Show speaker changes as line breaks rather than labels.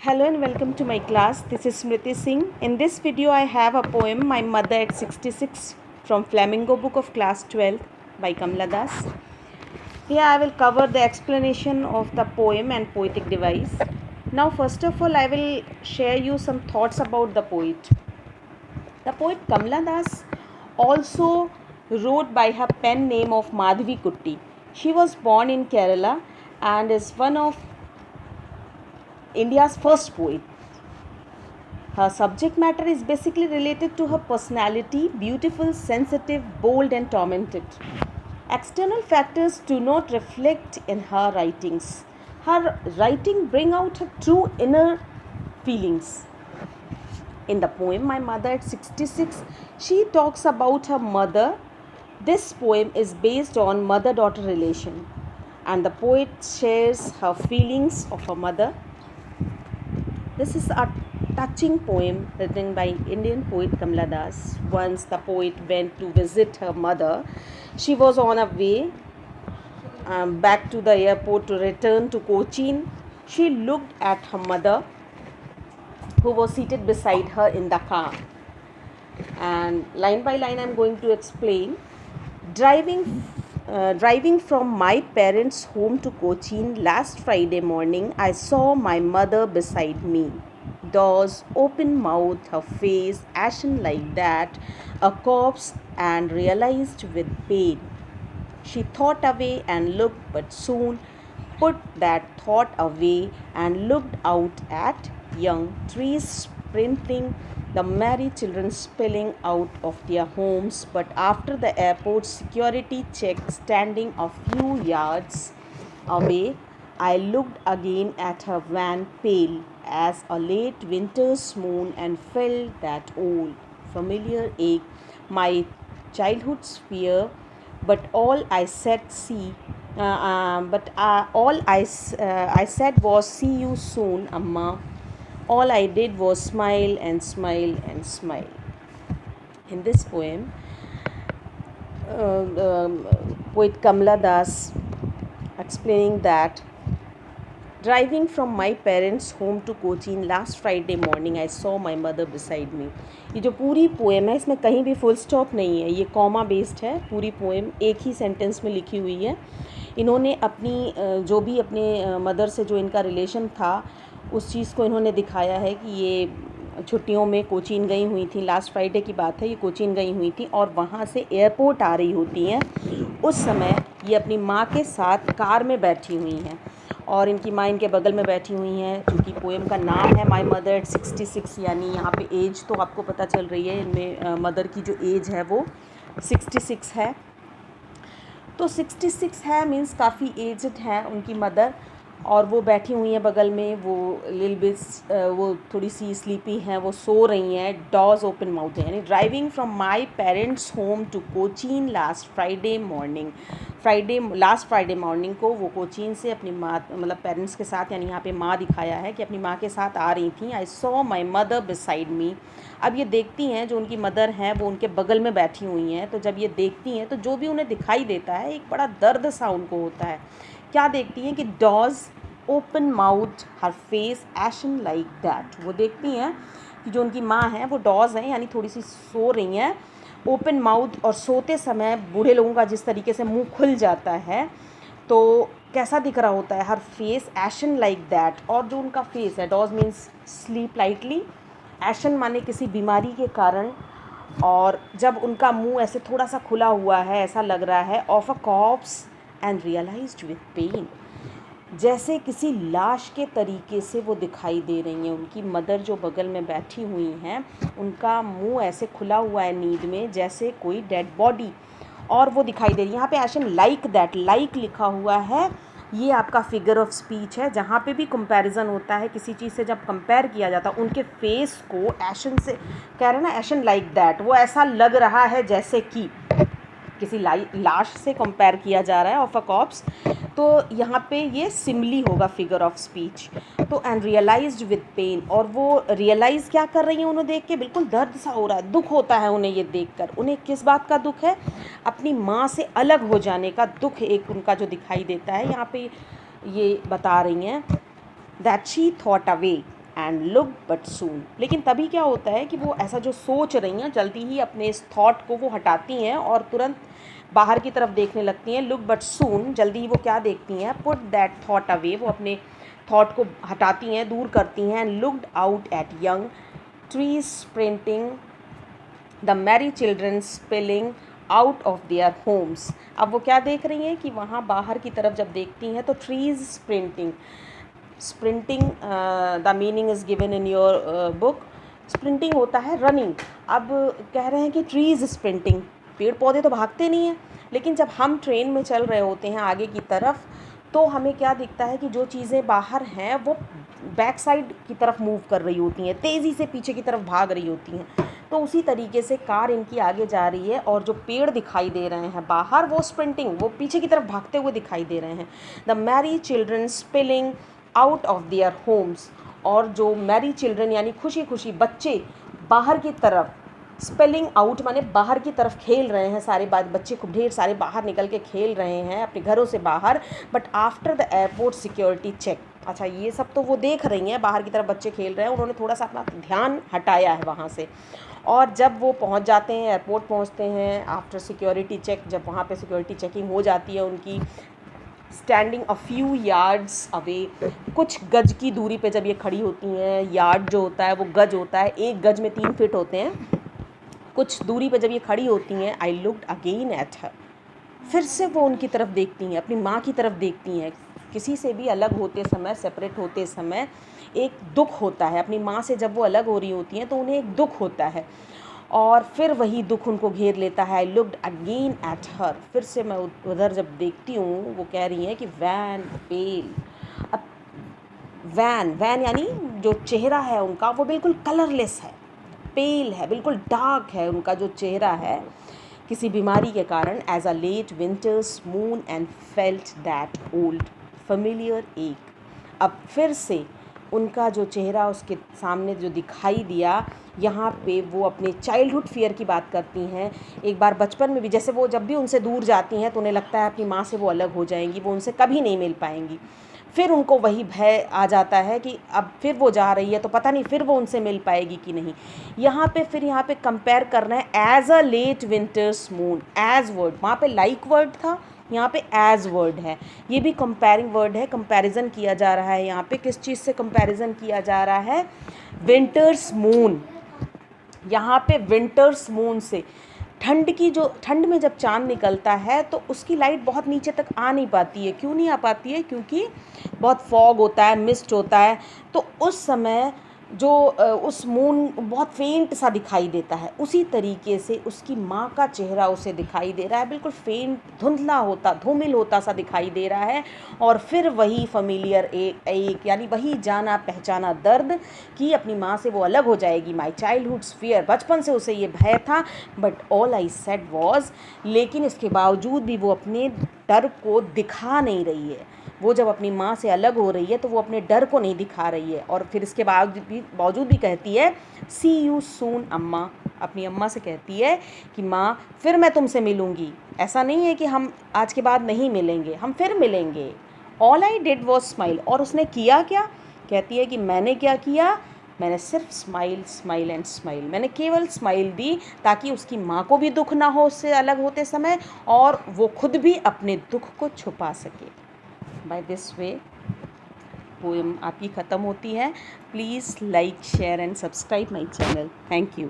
Hello and welcome to my class. This is Smriti Singh. In this video, I have a poem, My Mother at 66, from Flamingo Book of Class 12 by Kamla Das. Here I will cover the explanation of the poem and poetic device. Now, first of all, I will share you some thoughts about the poet. The poet Kamla Das also wrote by her pen name of Madhavi Kutti. She was born in Kerala and is one of India's first poet. Her subject matter is basically related to her personality, beautiful, sensitive, bold and tormented. External factors do not reflect in her writings. Her writing bring out her true inner feelings. In the poem My Mother at 66, she talks about her mother. This poem is based on mother-daughter relation, and the poet shares her feelings of her mother. This is a touching poem written by Indian poet Kamla Das. Once the poet went to visit her mother. She was on her way back to the airport to return to Cochin. She looked at her mother, who was seated beside her in the car. And line by line, I am going to explain. Driving from my parents' home to Cochin last Friday morning, I saw my mother beside me. Doors, open mouth, her face ashen like that, a corpse, and realized with pain. She thought away and looked, but soon put that thought away and looked out at young trees sprinting, the merry children spilling out of their homes. But after the airport security check, standing a few yards away, I looked again at her van, pale as a late winter's moon, and felt that old familiar ache, my childhood's fear. But all I said, I said was, "See you soon, Amma." All I did was smile and smile and smile. In this poem, poet Kamla Das explaining that driving from my parents' home to Cochin last Friday morning, I saw my mother beside me. ये जो पूरी poem है, इसमें कहीं भी full stop नहीं है, ये कॉमा बेस्ड है. पूरी पोएम एक ही सेंटेंस में लिखी हुई है. इन्होंने अपनी जो भी अपने मदर से जो इनका रिलेशन था, उस चीज़ को इन्होंने दिखाया है कि ये छुट्टियों में कोचीन गई हुई थी. लास्ट फ्राइडे की बात है, ये कोचीन गई हुई थी और वहाँ से एयरपोर्ट आ रही होती हैं. उस समय ये अपनी माँ के साथ कार में बैठी हुई हैं और इनकी माँ इनके बगल में बैठी हुई हैं. चूँकि पोएम का नाम है माई मदर एट 66, यानी यहाँ पे एज तो आपको पता चल रही है. इनमें मदर की जो एज है वो 66 है. तो 66 है मीन्स काफ़ी एजड है उनकी मदर, और वो बैठी हुई हैं बगल में. वो लिल बिस वो थोड़ी सी स्लीपी हैं, वो सो रही हैं. डॉर्स ओपन माउथ है, यानी driving from my parents home to Cochin last Friday morning को वो कोचीन से अपनी माँ मतलब पेरेंट्स के साथ, यानी यहाँ पे माँ दिखाया है कि अपनी माँ के साथ आ रही थी. I saw my mother beside me. अब ये देखती हैं, जो उनकी मदर हैं वो उनके बगल में बैठी हुई हैं. तो जब ये देखती हैं तो जो भी उन्हें दिखाई देता है, एक बड़ा दर्द सा उनको होता है. क्या देखती हैं कि डॉज ओपन माउथ, हर फेस एशन लाइक दैट. वो देखती हैं कि जो उनकी माँ हैं वो डॉज हैं, यानी थोड़ी सी सो रही हैं. ओपन माउथ, और सोते समय बूढ़े लोगों का जिस तरीके से मुंह खुल जाता है तो कैसा दिख रहा होता है. हर फेस एशन लाइक दैट. और जो उनका फेस है, डॉज मीन्स स्लीप लाइटली, एशन माने किसी बीमारी के कारण, और जब उनका मुंह ऐसे थोड़ा सा खुला हुआ है, ऐसा लग रहा है of a corpse and realized with pain, जैसे किसी लाश के तरीके से वो दिखाई दे रही हैं. उनकी मदर जो बगल में बैठी हुई हैं, उनका मुंह ऐसे खुला हुआ है नींद में, जैसे कोई डेड बॉडी, और वो दिखाई दे रही है. यहाँ पे एशन लाइक दैट, लाइक लिखा हुआ है. ये आपका फिगर ऑफ स्पीच है, जहाँ पे भी कंपैरिजन होता है किसी चीज़ से, जब कंपेयर किया जाता है उनके फेस को एशन से, कह रहे हैं ना एशन लाइक दैट, वो ऐसा लग रहा है जैसे कि किसी लाश से कंपेयर किया जा रहा है, ऑफ अ कॉप्स. तो यहाँ पे ये सिमली होगा फिगर ऑफ स्पीच. तो एंड रियलाइज्ड विद पेन, और वो रियलाइज़ क्या कर रही हैं, उन्हें देख के बिल्कुल दर्द सा हो रहा है, दुख होता है उन्हें ये देखकर. उन्हें किस बात का दुख है? अपनी माँ से अलग हो जाने का दुख एक उनका जो दिखाई देता है. यहाँ पे ये बता रही हैं that she thought away, and look but soon. लेकिन तभी क्या होता है कि वो ऐसा जो सोच रही हैं जल्दी ही अपने इस थॉट को वो हटाती हैं और तुरंत बाहर की तरफ देखने लगती हैं। लुक बट सून, जल्दी ही वो क्या देखती हैं, पुट दैट थॉट अवे, वो अपने थॉट को हटाती हैं, दूर करती हैं। And looked out at young trees sprinting, the Mary children spilling out of their homes. अब वो क्या देख रही हैं कि वहाँ बाहर की तरफ जब देखती हैं तो trees sprinting, sprinting the meaning is given in your book. Sprinting होता है रनिंग। अब कह रहे हैं कि ट्रीज़ स्प्रिंटिंग, पेड़ पौधे तो भागते नहीं हैं, लेकिन जब हम ट्रेन में चल रहे होते हैं आगे की तरफ तो हमें क्या दिखता है कि जो चीज़ें बाहर हैं वो बैक साइड की तरफ मूव कर रही होती हैं, तेज़ी से पीछे की तरफ भाग रही होती हैं। तो उसी तरीके से कार इनकी आगे जा रही है और जो पेड़ दिखाई दे रहे हैं बाहर वो स्प्रिंटिंग, वो पीछे की तरफ भागते हुए दिखाई दे रहे हैं। The Mary children spilling out of their homes, और जो मैरी चिल्ड्रन यानी खुशी खुशी बच्चे बाहर की तरफ, स्पेलिंग आउट माने बाहर की तरफ खेल रहे हैं, सारे बच्चे खूब ढेर सारे बाहर निकल के खेल रहे हैं अपने घरों से बाहर। But after the airport security check, अच्छा ये सब तो वो देख रही हैं बाहर की तरफ बच्चे खेल रहे हैं, उन्होंने थोड़ा सा अपना ध्यान हटाया है वहाँ से। और जब वो पहुँच जाते हैं, एयरपोर्ट पहुँचते हैं, आफ्टर सिक्योरिटी चेक, जब वहाँ पे सिक्योरिटी चेकिंग हो जाती है उनकी, standing a few yards away, कुछ गज की दूरी पे जब ये खड़ी होती हैं, यार्ड जो होता है वो गज होता है, एक गज में 3 फीट होते हैं, कुछ दूरी पे जब ये खड़ी होती हैं, I looked again at her, फिर से वो उनकी तरफ देखती हैं, अपनी माँ की तरफ देखती हैं। किसी से भी अलग होते समय, सेपरेट होते समय एक दुख होता है, अपनी माँ से जब वो अलग हो रही होती हैं तो उन्हें एक दुख होता है और फिर वही दुख उनको घेर लेता है। I looked again at her, फिर से मैं उधर जब देखती हूँ, वो कह रही हैं कि वैन पेल। अब वैन यानी जो चेहरा है उनका वो बिल्कुल कलरलेस है, पेल है, बिल्कुल डार्क है उनका जो चेहरा है किसी बीमारी के कारण। As a late winter's moon and felt that old familiar ache, अब फिर से उनका जो चेहरा उसके सामने जो दिखाई दिया, यहाँ पे वो अपने चाइल्डहुड फियर की बात करती हैं। एक बार बचपन में भी जैसे वो जब भी उनसे दूर जाती हैं तो उन्हें लगता है अपनी माँ से वो अलग हो जाएंगी, वो उनसे कभी नहीं मिल पाएंगी। फिर उनको वही भय आ जाता है कि अब फिर वो जा रही है तो पता नहीं फिर वो उनसे मिल पाएगी कि नहीं। यहाँ पे कंपेयर करना है as a late winter's moon, as word, वहाँ पे लाइक वर्ड था, यहाँ पे एज वर्ड है, ये भी कंपेयरिंग वर्ड है, कंपैरिजन किया जा रहा है। यहाँ पे किस चीज़ से कंपैरिजन किया जा रहा है, विंटर्स मून, यहाँ पे विंटर्स मून से। ठंड में जब चाँद निकलता है तो उसकी लाइट बहुत नीचे तक आ नहीं पाती है। क्यों नहीं आ पाती है? क्योंकि बहुत फॉग होता है, मिस्ट होता है, तो उस समय जो उस मून बहुत फेंट सा दिखाई देता है। उसी तरीके से उसकी माँ का चेहरा उसे दिखाई दे रहा है, बिल्कुल फेंट, धुंधला होता, धूमिल होता सा दिखाई दे रहा है। और फिर वही फेमिलियर एक यानी वही जाना पहचाना दर्द कि अपनी माँ से वो अलग हो जाएगी। माई चाइल्डहुड्स फियर, बचपन से उसे ये भय था। But all I said was, लेकिन इसके बावजूद भी वो अपने डर को दिखा नहीं रही है। वो जब अपनी माँ से अलग हो रही है तो वो अपने डर को नहीं दिखा रही है। और फिर इसके बावजूद भी कहती है सी यू सून अम्मा, अपनी अम्मा से कहती है कि माँ फिर मैं तुमसे मिलूँगी, ऐसा नहीं है कि हम आज के बाद नहीं मिलेंगे, हम फिर मिलेंगे। All I did was smile, और उसने किया क्या? कहती है कि मैंने क्या किया, मैंने सिर्फ स्माइल एंड स्माइल, मैंने केवल स्माइल दी ताकि उसकी माँ को भी दुख ना हो उससे अलग होते समय और वो खुद भी अपने दुख को छुपा सके। बाय दिस वे पोएम आपकी ख़त्म होती है। Please like share and subscribe my channel. Thank you.